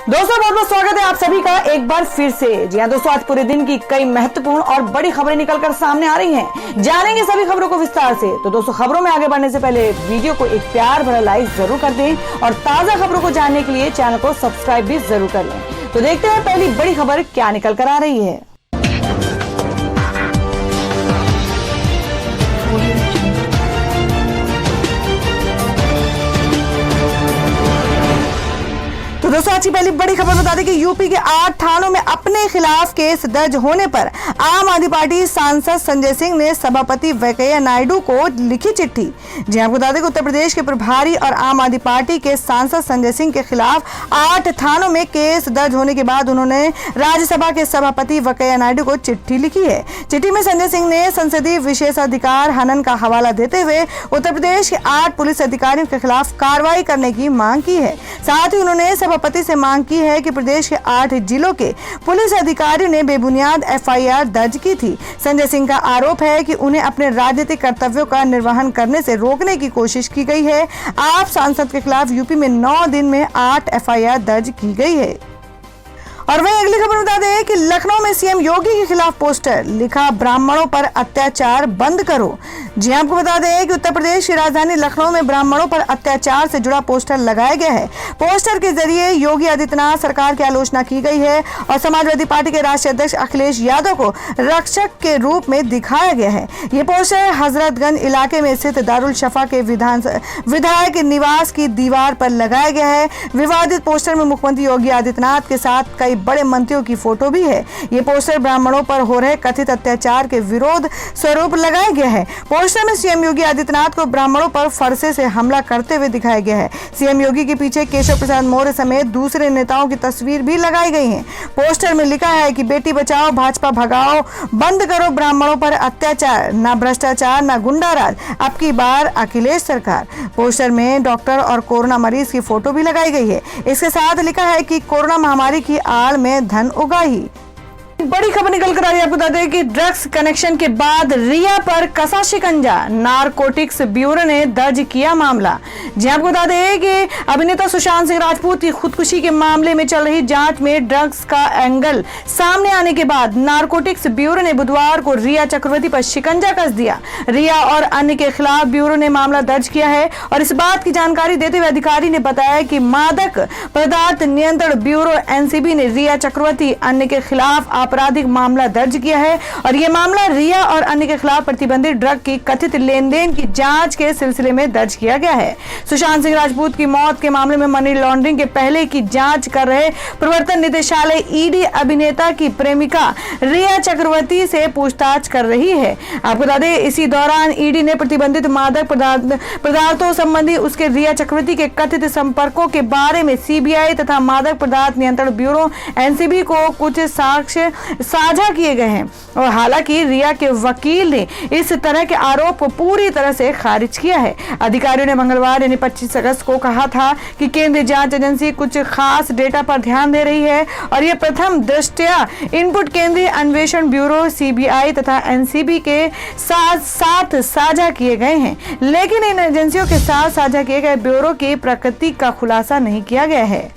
दोस्तों बहुत बहुत स्वागत है आप सभी का एक बार फिर से। जी हाँ दोस्तों, आज पूरे दिन की कई महत्वपूर्ण और बड़ी खबरें निकलकर सामने आ रही हैं। जानेंगे सभी खबरों को विस्तार से। तो दोस्तों खबरों में आगे बढ़ने से पहले वीडियो को एक प्यार भरा लाइक जरूर कर दें और ताजा खबरों को जानने के लिए चैनल को सब्सक्राइब भी जरूर कर लें। तो देखते हैं पहली बड़ी खबर क्या निकल कर आ रही है। तो दोस्तों आज की पहली बड़ी खबर बता दें कि यूपी के 8 थानों में अपने खिलाफ केस दर्ज होने पर आम आदमी पार्टी सांसद संजय सिंह ने सभापति वेंकैया नायडू को लिखी चिट्ठी। जी आपको बता दें कि उत्तर प्रदेश के प्रभारी और आम आदमी पार्टी के सांसद संजय सिंह के खिलाफ 8 थानों में केस दर्ज होने के बाद उन्होंने राज्यसभा के सभापति वेंकैया नायडू को चिट्ठी लिखी है। चिट्ठी में संजय सिंह ने संसदीय विशेषाधिकार हनन का हवाला देते हुए उत्तर प्रदेश के 8 पुलिस अधिकारियों के खिलाफ कार्रवाई करने की मांग की है। साथ ही उन्होंने सभापति से मांग की है कि प्रदेश के 8 जिलों के पुलिस अधिकारियों ने बेबुनियाद एफआईआर दर्ज की थी। संजय सिंह का आरोप है कि उन्हें अपने राजनीतिक कर्तव्यों का निर्वहन करने से रोकने की कोशिश की गई है। आप सांसद के खिलाफ यूपी में 9 दिन में 8 एफआईआर दर्ज की गई है। और वहीं अगली खबर बता दें कि लखनऊ में सीएम योगी के खिलाफ पोस्टर, लिखा ब्राह्मणों पर अत्याचार बंद करो। जी आपको बता दें कि उत्तर प्रदेश की राजधानी लखनऊ में ब्राह्मणों पर अत्याचार से जुड़ा पोस्टर लगाया गया है। पोस्टर के जरिए योगी आदित्यनाथ सरकार की आलोचना की गई है और समाजवादी पार्टी के राष्ट्रीय अध्यक्ष अखिलेश यादव को रक्षक के रूप में दिखाया गया है। ये पोस्टर हजरतगंज इलाके में स्थित दारुल शफा के विधायक निवास की दीवार पर लगाया गया है। विवादित पोस्टर में मुख्यमंत्री योगी आदित्यनाथ के साथ कई बड़े मंत्रियों की फोटो भी है। ये पोस्टर ब्राह्मणों पर हो रहे कथित अत्याचार के विरोध स्वरूप लगाया गया है। पोस्टर में सीएम योगी आदित्यनाथ को ब्राह्मणों पर फरसे से हमला करते हुए दिखाया गया है। सीएम योगी के पीछे केशव प्रसाद मौर्य समेत दूसरे नेताओं की तस्वीर भी लगाई गई है। पोस्टर में लिखा है कि बेटी बचाओ भाजपा भगाओ, बंद करो ब्राह्मणों पर अत्याचार, ना भ्रष्टाचार ना गुंडाराज, अब की बार अखिलेश सरकार। पोस्टर में डॉक्टर और कोरोना मरीज की फोटो भी लगाई गई है। इसके साथ लिखा है कि कोरोना महामारी की आड़ में धन उगाही। बड़ी खबर निकल कर आ रही है। आपको बता दें कि ड्रग्स कनेक्शन के बाद रिया पर कसा शिकंजा, नारकोटिक्स ब्यूरो ने दर्ज किया मामला। जी आपको बता दें कि अभिनेता सुशांत सिंह राजपूत की खुदकुशी के मामले में चल रही जांच में ड्रग्स का एंगल सामने आने के बाद नारकोटिक्स ब्यूरो ने बुधवार को रिया चक्रवर्ती पर शिकंजा कस दिया। रिया और अन्य के खिलाफ ब्यूरो ने मामला दर्ज किया है और इस बात की जानकारी देते हुए अधिकारी ने बताया कि मादक पदार्थ नियंत्रण ब्यूरो एनसीबी ने रिया चक्रवर्ती अन्य के खिलाफ आपराधिक मामला दर्ज किया है और यह मामला रिया और अन्य के खिलाफ प्रतिबंधित ड्रग की कथित लेन देन की जांच के सिलसिले में दर्ज किया गया है। सुशांत सिंह राजपूत की मौत के मामले में मनी लॉन्ड्रिंग के पहले की जांच कर रहे प्रवर्तन निदेशालय ईडी अभिनेता की प्रेमिका रिया चक्रवर्ती से पूछताछ कर रही है। आपको बता दें इसी दौरान ईडी ने प्रतिबंधित मादक पदार्थों संबंधी उसके रिया चक्रवर्ती के कथित संपर्कों के बारे में सीबीआई तथा मादक पदार्थ नियंत्रण ब्यूरो एनसीबी को कुछ साक्ष्य साझा किए गए हैं और हालांकि रिया के वकील ने इस तरह के आरोप को पूरी तरह से खारिज किया है। अधिकारियों ने मंगलवार यानी 25 अगस्त को कहा था कि केंद्रीय जांच एजेंसी कुछ खास डेटा पर ध्यान दे रही है और यह प्रथम दृष्टया इनपुट केंद्रीय अन्वेषण ब्यूरो सीबीआई तथा एनसीबी के साथ साझा किए गए हैं, लेकिन इन एजेंसियों के साथ साझा किए गए ब्यूरो की प्रकृति का खुलासा नहीं किया गया है।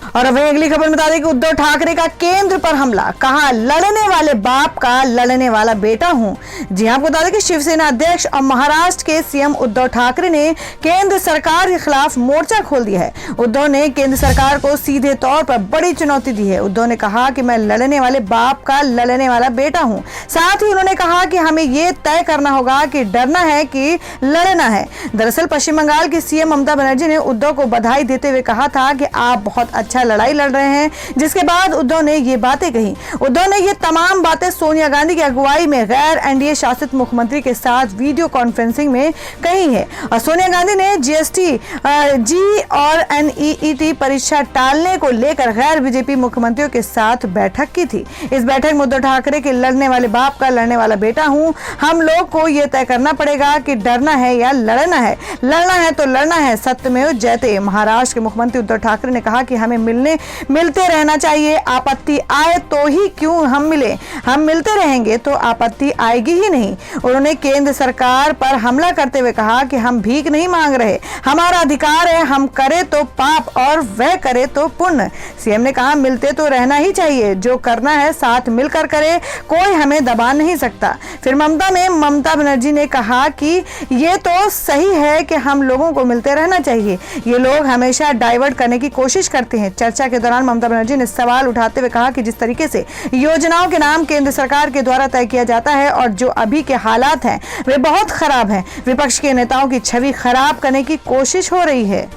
और अब अगली खबर बता दें कि उद्धव ठाकरे का केंद्र पर हमला, कहा लड़ने वाले बाप का लड़ने वाला बेटा हूं। जी आपको बता दें कि शिवसेना अध्यक्ष और महाराष्ट्र के सीएम उद्धव ठाकरे ने केंद्र सरकार के खिलाफ मोर्चा खोल दिया है। उद्धव ने केंद्र सरकार को सीधे तौर पर बड़ी चुनौती दी है। उद्धव ने कहा कि मैं लड़ने वाले बाप का लड़ने वाला बेटा हूं। साथ ही उन्होंने कहा कि हमें यह तय करना होगा कि डरना है कि लड़ना है। दरअसल पश्चिम बंगाल की सीएम ममता बनर्जी ने उद्धव को बधाई देते हुए कहा था कि आप बहुत अच्छा लड़ाई लड़ रहे हैं, जिसके बाद उद्धव ने ये बातें कही। उद्धव ने ये तमाम बातें सोनिया गांधी की अगुवाई में गैर एनडीए शासित मुख्यमंत्री के साथ वीडियो कॉन्फ्रेंसिंग में कही है और सोनिया गांधी ने जीएसटी जी और एनईईटी परीक्षा टालने को लेकर गैर बीजेपी मुख्यमंत्रियों के साथ बैठक की थी। इस बैठक में उद्धव ठाकरे के लड़ने वाले बाप का लड़ने वाला बेटा हूं, हम लोग को यह तय करना पड़ेगा कि डरना है या लड़ना है। लड़ना है तो लड़ना है, सत्यमेव जयते। महाराष्ट्र के मुख्यमंत्री उद्धव ठाकरे ने कहा कि हमें मिलते रहना चाहिए। आपत्ति आए तो ही क्यों हम मिले, हम मिलते रहेंगे तो आपत्ति आएगी ही नहीं। उन्होंने केंद्र सरकार पर हमला करते हुए कहा कि हम भीख नहीं मांग रहे, हमारा अधिकार है, हम करे तो पाप और वह करे तो पुण्य। सीएम ने कहा मिलते तो रहना ही चाहिए, जो करना है साथ मिलकर करे, कोई हमें दबा नहीं सकता। फिर ममता बनर्जी ने कहा कि ये तो सही है कि हम लोगों को मिलते रहना चाहिए, ये लोग हमेशा डाइवर्ट करने की कोशिश करते हैं। चर्चा के दौरान ममता बनर्जी ने सवाल उठाते हुए कहा कि जिस तरीके से योजनाओं के नाम केंद्र सरकार के द्वारा तय किया जाता है और जो अभी के हालात हैं वे बहुत खराब हैं। विपक्ष के नेताओं की छवि खराब करने की कोशिश हो रही है।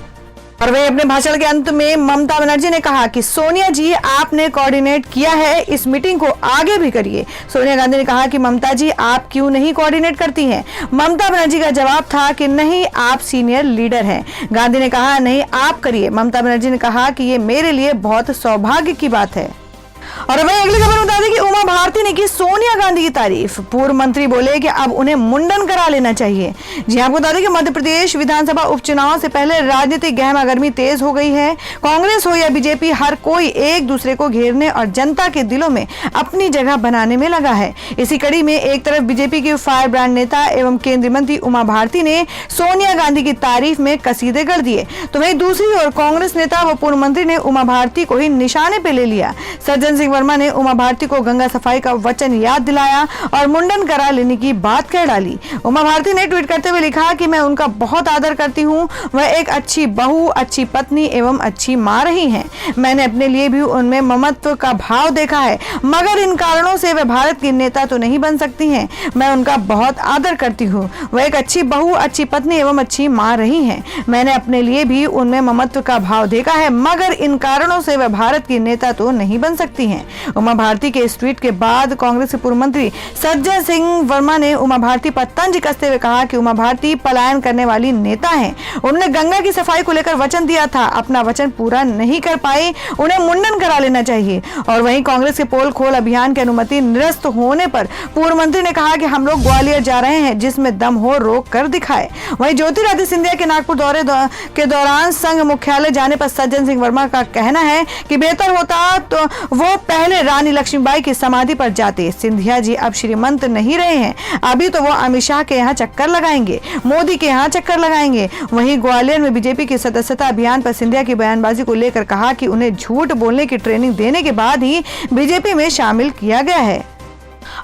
और वही अपने भाषण के अंत में ममता बनर्जी ने कहा कि सोनिया जी आपने कोऑर्डिनेट किया है, इस मीटिंग को आगे भी करिए। सोनिया गांधी ने कहा कि ममता जी आप क्यों नहीं कोऑर्डिनेट करती हैं। ममता बनर्जी का जवाब था कि नहीं, आप सीनियर लीडर हैं। गांधी ने कहा नहीं, आप करिए। ममता बनर्जी ने कहा कि ये मेरे लिए बहुत सौभाग्य की बात है। और वहीं अगली खबर बता दें कि उमा भारती ने की सोनिया गांधी की तारीफ। पूर्व मंत्री बोले कि अब उन्हें मुंडन करा लेना चाहिए। जी आपको बता दें कि मध्य प्रदेश विधानसभा उपचुनाव से पहले राजनीतिक गहमागर्मी तेज हो गई है। कांग्रेस हो या बीजेपी, हर कोई एक दूसरे को घेरने और जनता के दिलों में अपनी जगह बनाने में लगा है। इसी कड़ी में एक तरफ बीजेपी की फायर ब्रांड नेता एवं केंद्रीय मंत्री उमा भारती ने सोनिया गांधी की तारीफ में कसीदे कर दिए, तो वहीं दूसरी ओर कांग्रेस नेता व पूर्व मंत्री ने उमा भारती को ही निशाने पे ले लिया। सज्जन सिंह वर्मा ने उमा भारती को गंगा सफाई का वचन याद दिलाया और मुंडन करा लेने की बात कह डाली। उमा भारती ने ट्वीट करते हुए लिखा कि मैं उनका बहुत आदर करती हूं, वह एक अच्छी बहू, अच्छी पत्नी एवं अच्छी मां रही हैं। मैंने अपने लिए भी उनमें ममत्व का भाव देखा है, मगर इन कारणों से वह भारत की नेता तो नहीं बन सकती हैं। मैं उनका बहुत आदर करती हूँ, वह एक अच्छी बहू, अच्छी पत्नी एवं अच्छी मां रही हैं। मैंने अपने लिए भी उनमें ममत्व का भाव देखा है, मगर इन कारणों से वह भारत की नेता तो नहीं बन सकती हैं। उमा भारती के इस ट्वीट के बाद कांग्रेस के पूर्व मंत्री सज्जन सिंह वर्मा ने उमा भारती पर तंज कसते हुए कहा कि उमा भारती पलायन करने वाली नेता हैं। उन्होंने गंगा की सफाई को लेकर वचन दिया था, अपना वचन पूरा नहीं कर पाई, उन्हें मुंडन करा लेना चाहिए। और वहीं कांग्रेस के पोल खोल अभियान की अनुमति निरस्त होने पर पूर्व मंत्री ने कहा कि हम लोग ग्वालियर जा रहे हैं, जिसमें दम हो रोक कर दिखाए। वहीं ज्योतिरादित्य सिंधिया के नागपुर दौरे के दौरान संघ मुख्यालय जाने पर सज्जन सिंह वर्मा का कहना है कि बेहतर होता तो वो पहले रानी लक्ष्मीबाई की समाधि पर जाते। सिंधिया जी अब श्रीमंत नहीं रहे हैं, अभी तो वो अमित शाह के यहाँ चक्कर लगाएंगे, मोदी के यहाँ चक्कर लगाएंगे। वहीं ग्वालियर में बीजेपी की सदस्यता अभियान पर सिंधिया की बयानबाजी को लेकर कहा कि उन्हें झूठ बोलने की ट्रेनिंग देने के बाद ही बीजेपी में शामिल किया गया है।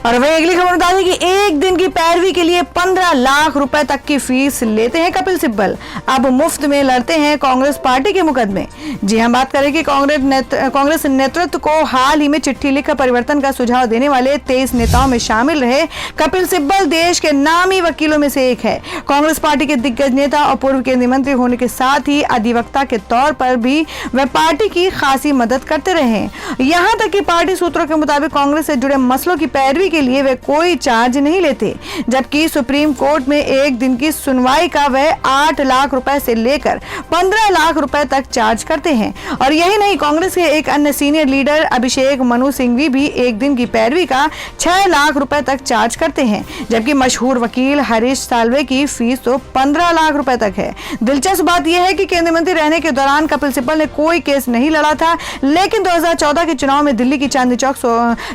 और वही अगली खबर बता दें कि एक दिन की पैरवी के लिए 15 लाख रुपए तक की फीस लेते हैं कपिल सिब्बल। अब मुफ्त में लड़ते हैं कांग्रेस पार्टी के मुकदमे। जी हम बात करें कि कांग्रेस नेतृत्व को हाल ही में चिट्ठी लिखकर परिवर्तन का सुझाव देने वाले 23 नेताओं में शामिल रहे कपिल सिब्बल देश के नामी वकीलों में से एक है। कांग्रेस पार्टी के दिग्गज नेता और पूर्व केंद्रीय मंत्री होने के साथ ही अधिवक्ता के तौर पर भी वे पार्टी की खासी मदद करते रहे। यहाँ तक कि पार्टी सूत्रों के मुताबिक कांग्रेस से जुड़े मसलों की पैरवी के लिए वे कोई चार्ज नहीं लेते, जबकि सुप्रीम कोर्ट में एक दिन की सुनवाई का वे 8 लाख रुपए से लेकर 15 लाख रुपए तक चार्ज करते हैं। और यही नहीं, कांग्रेस के एक अन्य सीनियर लीडर अभिषेक मनु सिंघवी भी एक दिन की पैरवी का 6 लाख रुपए तक चार्ज करते हैं, जबकि मशहूर वकील हरीश साल्वे की फीस तो 15 लाख रुपए तक है। दिलचस्प बात यह है कि केंद्रीय मंत्री रहने के दौरान कपिल सिब्बल ने कोई केस नहीं लड़ा था, लेकिन 2014 के चुनाव में दिल्ली की चांदनी चौक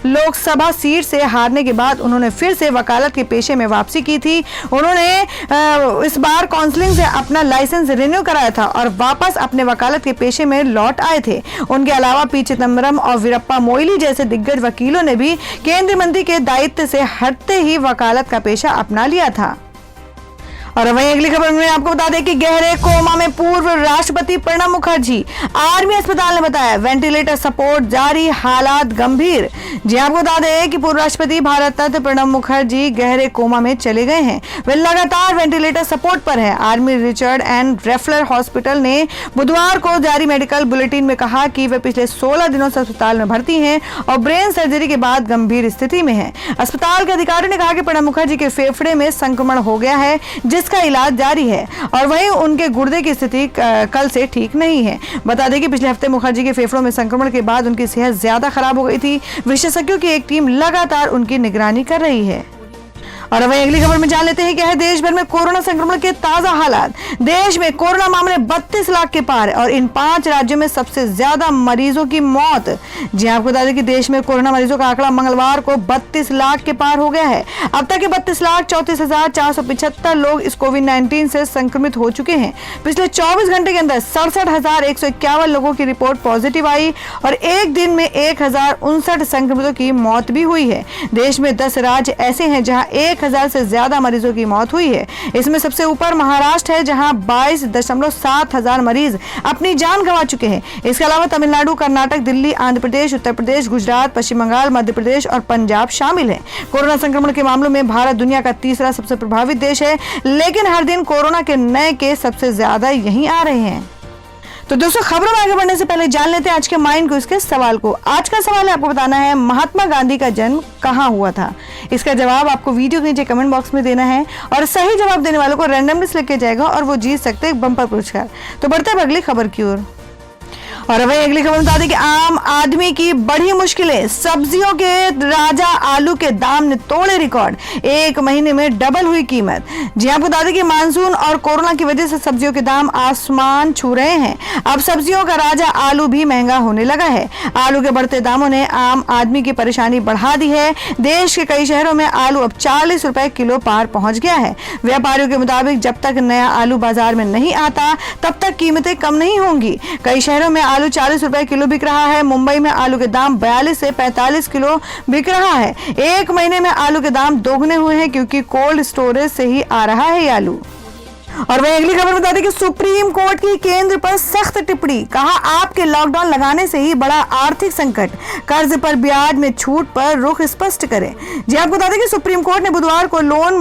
लोकसभा सीट से हारने के बाद उन्होंने फिर से वकालत के पेशे में वापसी की थी। उन्होंने इस बार काउंसलिंग से अपना लाइसेंस रिन्यू कराया था और वापस अपने वकालत के पेशे में लौट आए थे। उनके अलावा पी चिदंबरम और वीरप्पा मोइली जैसे दिग्गज वकीलों ने भी केंद्रीय मंत्री के दायित्व से हटते ही वकालत का पेशा अपना लिया था। और वहीं अगली खबर में आपको बता दें कि गहरे कोमा में पूर्व राष्ट्रपति प्रणब मुखर्जी, आर्मी अस्पताल ने बताया वेंटिलेटर सपोर्ट जारी, हालात गंभीर। जी आपको बता दें कि पूर्व राष्ट्रपति भारत रत्न प्रणब मुखर्जी गहरे कोमा में चले गए हैं, वे लगातार वेंटिलेटर सपोर्ट पर है। आर्मी रिचर्ड एंड रेफलर हॉस्पिटल ने बुधवार को जारी मेडिकल बुलेटिन में कहा कि वे पिछले 16 दिनों से अस्पताल में भर्ती हैं और ब्रेन सर्जरी के बाद गंभीर स्थिति में है। अस्पताल के अधिकारी ने कहा कि प्रणब मुखर्जी के फेफड़े में संक्रमण हो गया है, जिसका इलाज जारी है और वहीं उनके गुर्दे की स्थिति कल से ठीक नहीं है। बता दें कि पिछले हफ्ते मुखर्जी के फेफड़ों में संक्रमण के बाद उनकी सेहत ज्यादा खराब हो गई थी। विशेषज्ञों की एक टीम लगातार उनकी निगरानी कर रही है। और वहीं अगली खबर में जान लेते हैं क्या है देश भर में कोरोना संक्रमण के ताजा हालात। देश में कोरोना मामले 32 लाख के पार और इन 5 राज्यों में सबसे ज्यादा मरीजों की मौत। जी आपको बता दें कि देश में कोरोना मरीजों का आंकड़ा मंगलवार को 32 लाख के पार हो गया है। अब तक के 32,34,475 लोग इस कोविड-19 से संक्रमित हो चुके हैं। पिछले 24 घंटे के अंदर 67,151 लोगों की रिपोर्ट पॉजिटिव आई और एक दिन में 1,059 संक्रमितों की मौत भी हुई है। देश में 10 राज्य ऐसे हैं जहां 1,000 से ज्यादा मरीजों की मौत हुई है। इसमें सबसे ऊपर महाराष्ट्र है जहां 22.7 हजार मरीज अपनी जान गंवा चुके हैं। इसके अलावा तमिलनाडु, कर्नाटक, दिल्ली, आंध्र प्रदेश, उत्तर प्रदेश, गुजरात, पश्चिम बंगाल, मध्य प्रदेश और पंजाब शामिल हैं। कोरोना संक्रमण के मामलों में भारत दुनिया का तीसरा सबसे प्रभावित देश है, लेकिन हर दिन कोरोना के नए केस सबसे ज्यादा यहीं आ रहे हैं। तो दोस्तों, खबरों में आगे बढ़ने से पहले जान लेते हैं आज के माइंड क्विज के सवाल को। आज का सवाल है, आपको बताना है महात्मा गांधी का जन्म कहां हुआ था। इसका जवाब आपको वीडियो के नीचे कमेंट बॉक्स में देना है और सही जवाब देने वालों को रैंडमली सिलेक्ट किया जाएगा और वो जीत सकते हैं बम्पर पुरस्कार। तो बढ़ते हैं अगली खबर की ओर। और वही अगली खबर बता दें कि आम आदमी की बढ़ी मुश्किलें, सब्जियों के राजा आलू के दाम ने तोड़े रिकॉर्ड, एक महीने में डबल हुई कीमत। जी आपको बता दें कि मानसून और कोरोना की वजह से सब्जियों के दाम आसमान छू रहे हैं। अब सब्जियों का राजा आलू भी महंगा होने लगा है। आलू के बढ़ते दामों ने आम आदमी की परेशानी बढ़ा दी है। देश के कई शहरों में आलू अब 40 रुपए किलो पार पहुंच गया है। व्यापारियों के मुताबिक जब तक नया आलू बाजार में नहीं आता तब तक कीमतें कम नहीं होंगी। कई शहरों में आलू 40 रुपए किलो बिक रहा है। मुंबई में आलू के दाम 42 से 45 किलो बिक रहा है। एक महीने में आलू के दाम दोगुने हुए हैं क्योंकि कोल्ड स्टोरेज से ही आ रहा है ये आलू। और वही अगली खबर बता दें कि सुप्रीम कोर्ट की केंद्र पर सख्त टिप्पणी, कहा आपके लॉकडाउन लगाने से ही बड़ा आर्थिक संकट, कर्ज पर ब्याज में छूट पर रुख स्पष्ट करें। जी आपको बता दें कि सुप्रीम कोर्ट ने बुधवार को लोन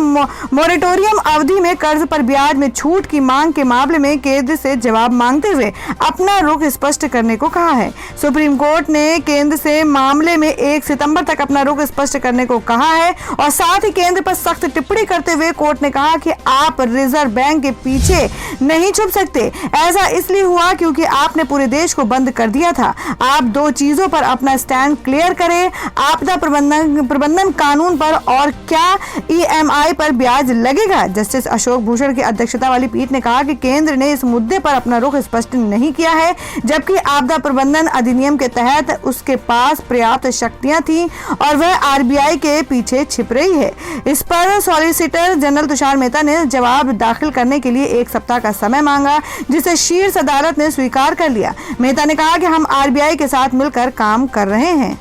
मोरेटोरियम अवधि में कर्ज पर ब्याज में छूट की मांग के मामले में केंद्र से जवाब मांगते हुए अपना रुख स्पष्ट करने को कहा है। सुप्रीम कोर्ट ने केंद्र से मामले में 1 सितंबर तक अपना रुख स्पष्ट करने को कहा है और साथ ही केंद्र पर सख्त टिप्पणी करते हुए कोर्ट ने कहा कि आप रिजर्व बैंक के पीछे नहीं छुप सकते। ऐसा इसलिए हुआ क्योंकि आपने पूरे देश को बंद कर दिया था। आप 2 चीजों पर अपना स्टैंड क्लियर करें, आपदा प्रबंधन कानून पर और क्या EMI पर ब्याज लगेगा। जस्टिस अशोक भूषण की अध्यक्षता वाली पीठ ने कहा कि केंद्र ने इस मुद्दे पर अपना रुख स्पष्ट नहीं किया है, जबकि आपदा प्रबंधन अधिनियम के तहत उसके पास पर्याप्त शक्तियां थी और वह RBI के पीछे छिप रही है। इस पर सॉलिसिटर जनरल तुषार मेहता ने जवाब दाखिल करने के लिए 1 सप्ताह का समय मांगा, जिसे शीर्ष अदालत ने स्वीकार कर लिया। मेहता ने कहा कि हम RBI के साथ मिलकर काम कर रहे हैं।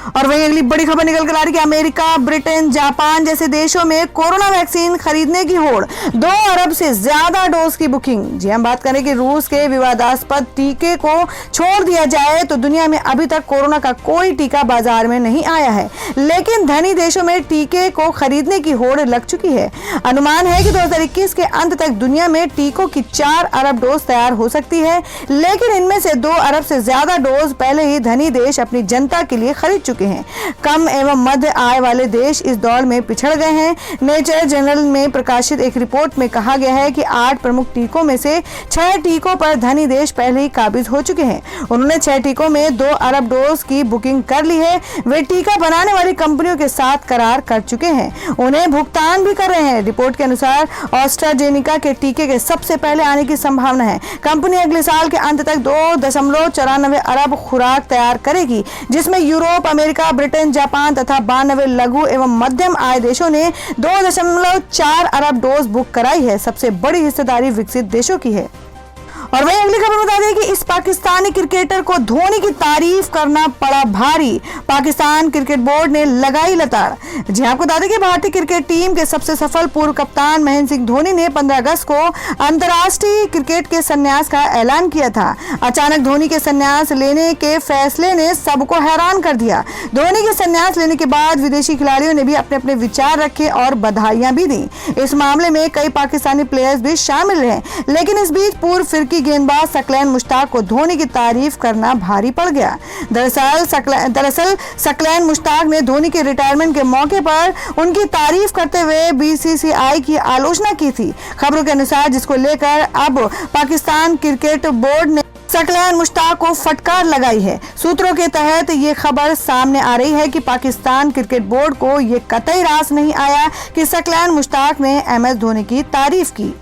और वहीं अगली बड़ी खबर निकल कर आ रही है कि अमेरिका, ब्रिटेन, जापान जैसे देशों में कोरोना वैक्सीन खरीदने की होड़, 2 अरब से ज्यादा डोज की बुकिंग। जी हम बात करें कि रूस के विवादास्पद टीके को छोड़ दिया जाए तो दुनिया में अभी तक कोरोना का कोई टीका बाजार में नहीं आया है, लेकिन धनी देशों में टीके को खरीदने की होड़ लग चुकी है। अनुमान है कि 2021 के अंत तक दुनिया में टीकों की 4 अरब डोज तैयार हो सकती है, लेकिन इनमें से 2 अरब से ज्यादा डोज पहले ही धनी देश अपनी जनता के लिए खरीद चुके हैं। कम एवं मध्य आय वाले देश इस दौड़ में पिछड़ गए हैं। नेचर जर्नल में प्रकाशित एक रिपोर्ट में कहा गया है कि 8 प्रमुख टीकों में से 6 टीकों पर धनी देश पहले ही काबिज हो चुके हैं। उन्होंने 6 टीकों में 2 अरब डोज की बुकिंग कर ली है। वे टीका बनाने वाली कंपनियों के साथ करार कर चुके हैं, उन्हें भुगतान भी कर रहे हैं। रिपोर्ट के अनुसार ऑस्ट्राजेनिका के टीके के सबसे पहले आने की संभावना है। कंपनी अगले साल के अंत तक 2.94 अरब खुराक तैयार करेगी, जिसमें यूरोप, अमेरिका, ब्रिटेन, जापान तथा 92 लघु एवं मध्यम आय देशों ने 2.4 अरब डोज बुक कराई है। सबसे बड़ी हिस्सेदारी विकसित देशों की है। और वहीं अगली खबर बता दें कि इस पाकिस्तानी क्रिकेटर को धोनी की तारीफ करना पड़ा भारी, पाकिस्तान क्रिकेट बोर्ड ने लगाई लताड़। जी आपको बता दें कि भारतीय क्रिकेट टीम के सबसे सफल पूर्व कप्तान महेंद्र सिंह धोनी ने 15 अगस्त को अंतर्राष्ट्रीय क्रिकेट के संन्यास का ऐलान किया था। अचानक धोनी के संन्यास लेने के फैसले ने सबको हैरान कर दिया। धोनी के संन्यास लेने के बाद विदेशी खिलाड़ियों ने भी अपने अपने विचार रखे और बधाइयां भी दी। इस मामले में कई पाकिस्तानी प्लेयर्स भी शामिल रहे, लेकिन इस बीच पूर्व फिरकी गेंदबाज सकलैन मुश्ताक को धोनी की तारीफ करना भारी पड़ गया। दरअसल सकलैन मुश्ताक ने धोनी के रिटायरमेंट के मौके पर उनकी तारीफ करते हुए BCCI की आलोचना की थी। खबरों के अनुसार जिसको लेकर अब पाकिस्तान क्रिकेट बोर्ड ने सकलैन मुश्ताक को फटकार लगाई है। सूत्रों के तहत ये खबर सामने आ रही है कि पाकिस्तान क्रिकेट बोर्ड को ये कतई रास नहीं आया कि सकलैन मुश्ताक ने MS धोनी की तारीफ की।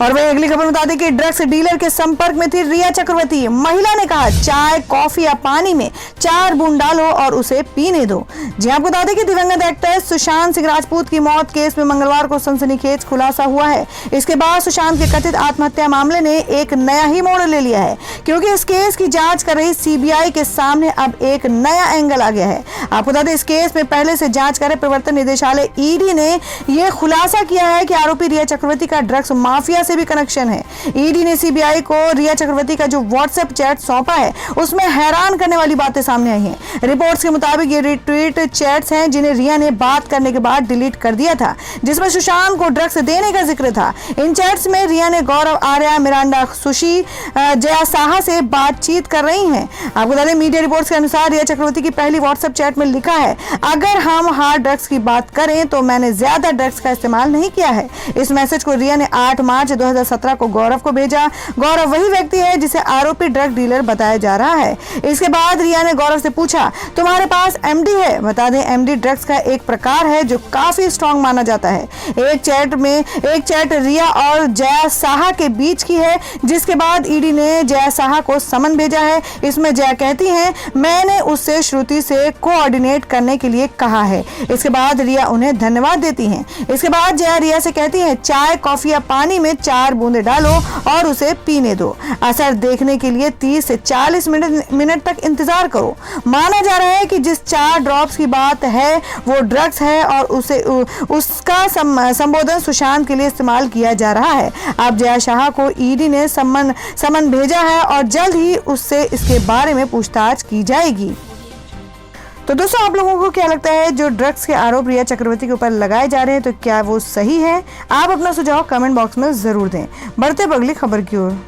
और वही अगली खबर बता दें कि ड्रग्स डीलर के संपर्क में थी रिया चक्रवर्ती। महिला ने कहा चाय, कॉफी या पानी में 4 बूंद डालो और उसे पीने दो। जी आपको बता दें कि दिवंगत एक्टर सुशांत सिंह राजपूत की मौत केस में मंगलवार को सनसनीखेज खुलासा हुआ है। इसके बाद सुशांत के कथित आत्महत्या मामले ने एक नया ही मोड़ ले लिया है, क्योंकि इस केस की जांच कर रही CBI के सामने अब एक नया एंगल आ गया है। आपको बता दें इस केस में पहले से जांच कर रहे प्रवर्तन निदेशालय ED ने यह खुलासा किया है कि आरोपी रिया चक्रवर्ती का ड्रग्स माफिया से भी कनेक्शन है। ED ने CBI को रिया चक्रवर्ती का जो WhatsApp चैट सौंपा है उसमें हैरान करने वाली बातें सामने आई हैं। रिपोर्ट्स के मुताबिक ये रिट्वीट चैट्स हैं जिन्हें रिया ने बात करने के बाद डिलीट कर दिया था, जिसमें सुशांत को ड्रग्स देने का जिक्र था। इन चैट्स में रिया ने गौरव आर्या, मिरांडा सुशी, जया साहा से बातचीत कर रही हैं। आपको बता दें मीडिया रिपोर्ट्स के अनुसार रिया चक्रवर्ती की पहली WhatsApp चैट में लिखा है, अगर हम हार्ड ड्रग्स की बात करें तो मैंने ज्यादा ड्रग्स का इस्तेमाल नहीं किया है। इस मैसेज को रिया ने 8 मार्च 2017 को गौरव को भेजा। गौरव वही व्यक्ति है जिसे आरोपी ड्रग डीलर बताया जा रहा है। इसके बाद रिया ने गौरव से पूछा, तुम्हारे पास MD है? बता दें MD ड्रग्स का एक प्रकार है जो काफी स्ट्रॉन्ग माना जाता है। एक चैट रिया और जया साहा के बीच की है, जिसके बाद ED ने जया साहा को समन भेजा है। इसमें जया कहती हैं, मैंने उससे श्रुति से कोऑर्डिनेट करने के लिए कहा है। इसके बाद रिया उन्हें धन्यवाद देती हैं। इसके बाद जया रिया से कहती है, चाय, कॉफी या पानी में 4 बूंदे डालो और उसे पीने दो। असर देखने के लिए 30 से 40 मिनट तक इंतजार करो। माना जा रहा है कि जिस 4 ड्रॉप्स की बात है वो ड्रग्स है और उसका संबोधन सुशांत के लिए इस्तेमाल किया जा रहा है। अब जया शाह को ED ने समन भेजा है और जल्द ही उससे इसके बारे में पूछताछ की जाएगी। तो दोस्तों आप लोगों को क्या लगता है, जो ड्रग्स के आरोप रिया चक्रवर्ती के ऊपर लगाए जा रहे हैं तो क्या वो सही है? आप अपना सुझाव कमेंट बॉक्स में जरूर दें। बढ़ते अगली खबर की ओर।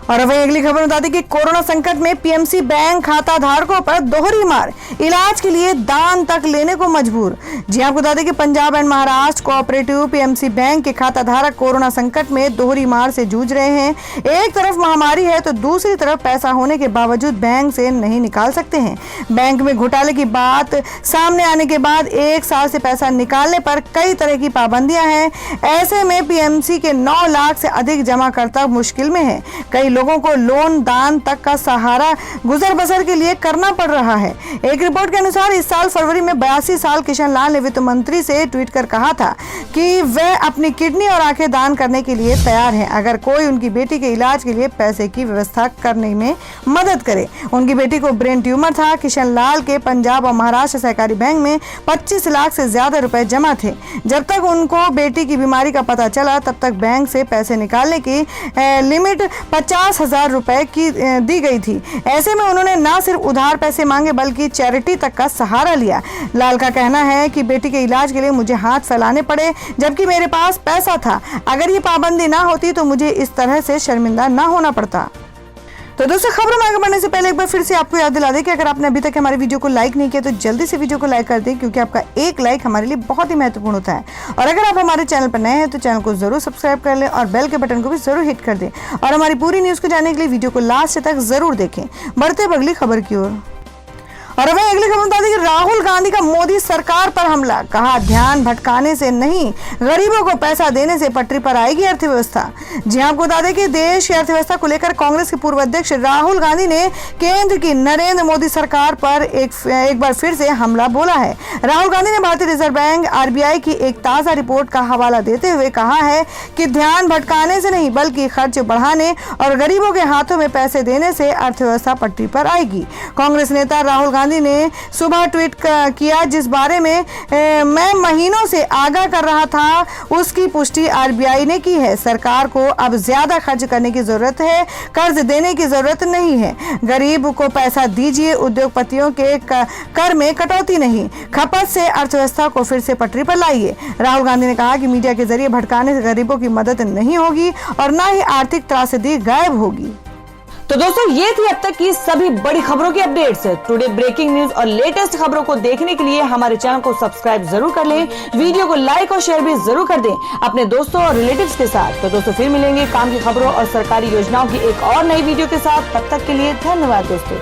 और वही अगली खबर बता दें कि कोरोना संकट में PMC बैंक खाता धारकों पर दोहरी मार, इलाज के लिए दान तक लेने को मजबूर। जी आपको बता दें कि Punjab and Maharashtra cooperative PMC bank के खाता धारक कोरोना संकट में दोहरी मार से जूझ रहे हैं। एक तरफ महामारी है तो दूसरी तरफ पैसा होने के बावजूद बैंक से नहीं निकाल सकते हैं। बैंक में घोटाले की बात सामने आने के बाद 1 साल से पैसा निकालने पर कई तरह की पाबंदियां हैं। ऐसे में PMC के 9 लाख से अधिक जमाकर्ता मुश्किल में है। कई लोगों को लोन, दान तक का सहारा गुजर बसर के लिए करना पड़ रहा है। एक रिपोर्ट के अनुसार इस साल फरवरी में 82 साल किशन लाल ने वित्त मंत्री से ट्वीट कर कहा था कि वह अपनी किडनी और आंखें दान करने के लिए तैयार हैं, अगर कोई उनकी बेटी के इलाज के लिए पैसे की व्यवस्था करने में मदद करे। उनकी बेटी को ब्रेन ट्यूमर था। किशन लाल के पंजाब और महाराष्ट्र सहकारी बैंक में 25 लाख से ज्यादा रुपए जमा थे। जब तक उनको बेटी की बीमारी का पता चला तब तक बैंक से पैसे निकालने की लिमिट 50,000 रुपए की दी गई थी। ऐसे में उन्होंने न सिर्फ उधार पैसे मांगे बल्कि चैरिटी तक का सहारा लिया। लाल का कहना है कि बेटी के इलाज के लिए मुझे हाथ फैलाने पड़े जबकि मेरे पास पैसा था। अगर ये पाबंदी ना होती तो मुझे इस तरह से शर्मिंदा ना होना पड़ता। तो दोस्तों खबरों में आगे बढ़ने से पहले एक बार फिर से आपको याद दिला दें कि अगर आपने अभी तक हमारी वीडियो को लाइक नहीं किया तो जल्दी से वीडियो को लाइक कर दें, क्योंकि आपका एक लाइक हमारे लिए बहुत ही महत्वपूर्ण होता है। और अगर आप हमारे चैनल पर नए हैं तो चैनल को जरूर सब्सक्राइब कर लें और बेल के बटन को भी जरूर हिट कर दें। और हमारी पूरी न्यूज़ को जानने के लिए वीडियो को लास्ट तक जरूर देखें। बढ़ते अगली खबर की ओर। और वही अगली खबर बता दें कि राहुल गांधी का मोदी सरकार पर हमला, कहा ध्यान भटकाने से नहीं गरीबों को पैसा देने से पटरी पर आएगी अर्थव्यवस्था। जी आपको बता दें कि देश की अर्थव्यवस्था को लेकर कांग्रेस के पूर्व अध्यक्ष राहुल गांधी ने केंद्र की नरेंद्र मोदी सरकार पर एक बार फिर से हमला बोला है। राहुल गांधी ने भारतीय रिजर्व बैंक RBI की एक ताजा रिपोर्ट का हवाला देते हुए कहा है कि ध्यान भटकाने से नहीं बल्कि खर्च बढ़ाने और गरीबों के हाथों में पैसे देने से अर्थव्यवस्था पटरी पर आएगी। कांग्रेस नेता राहुल गांधी ने सुबह ट्वीट किया, जिस बारे में मैं महीनों से आगाह कर रहा था उसकी पुष्टि RBI ने की है। सरकार को अब ज्यादा खर्च करने की जरूरत है, कर्ज देने की जरूरत नहीं है। गरीब को पैसा दीजिए, उद्योगपतियों के कर में कटौती नहीं, खपत से अर्थव्यवस्था को फिर से पटरी पर लाइए। राहुल गांधी ने कहा कि मीडिया के जरिए भटकाने से गरीबों की मदद नहीं होगी और न ही आर्थिक त्रासदी गायब होगी। तो दोस्तों ये थी अब तक की सभी बड़ी खबरों की अपडेट्स। टुडे ब्रेकिंग न्यूज और लेटेस्ट खबरों को देखने के लिए हमारे चैनल को सब्सक्राइब जरूर कर लें, वीडियो को लाइक और शेयर भी जरूर कर दें अपने दोस्तों और रिलेटिव्स के साथ। तो दोस्तों फिर मिलेंगे काम की खबरों और सरकारी योजनाओं की एक और नई वीडियो के साथ। तब तक के लिए धन्यवाद दोस्तों।